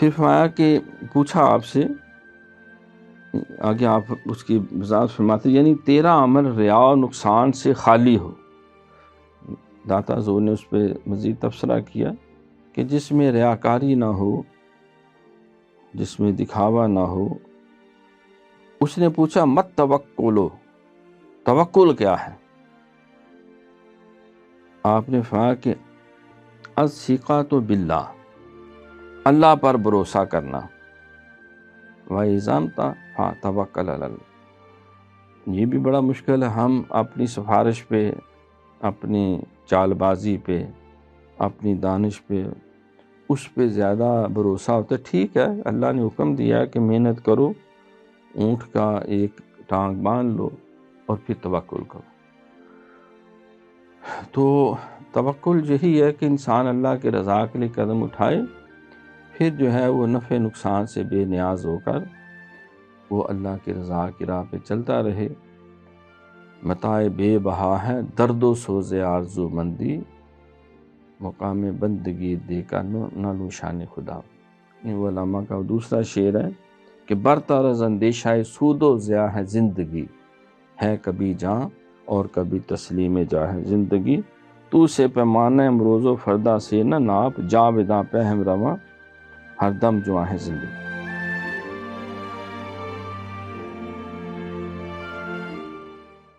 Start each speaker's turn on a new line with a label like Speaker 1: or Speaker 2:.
Speaker 1: پھر فرمایا کہ پوچھا آپ سے، آگے آپ اس کی وضاحت فرماتے یعنی تیرا عمل ریا و نقصان سے خالی ہو۔ داتا حضور نے اس پہ مزید تبصرہ کیا کہ جس میں ریاکاری نہ ہو، جس میں دکھاوا نہ ہو۔ اس نے پوچھا مت توکلو، توکل کیا ہے؟ آپ نے فرمایا کہ الثقۃ باللہ، اللہ پر بھروسہ کرنا، وَإِذَا فَتَوَكَّلْ عَلَى اللَّهِ۔ یہ بھی بڑا مشکل ہے، ہم اپنی سفارش پہ، اپنی چال بازی پہ، اپنی دانش پہ، اس پہ زیادہ بھروسہ ہوتا ہے۔ ٹھیک ہے، اللہ نے حکم دیا ہے کہ محنت کرو، اونٹ کا ایک ٹانگ باندھ لو اور پھر توکل کرو۔ تو توکل یہی ہے کہ انسان اللہ کے رضا کے لیے قدم اٹھائے، پھر جو ہے وہ نفع نقصان سے بے نیاز ہو کر وہ اللہ کی رضا کی راہ پہ چلتا رہے۔ متاع بے بہا ہے درد و سوز آرزو مندی، مقام بندگی دے کر نہ لو شان خدا۔ یہ علماء کا دوسرا شعر ہے کہ برطرز اندیشہ سود و ضیاء ہے زندگی، ہے کبھی جاں اور کبھی تسلیم جاں ہے زندگی، تو سے پیمانہ امروز و فردا سے نہ ناپ، جاں بداں پہ ہم رواں ہر دم جواں ہے زندگی۔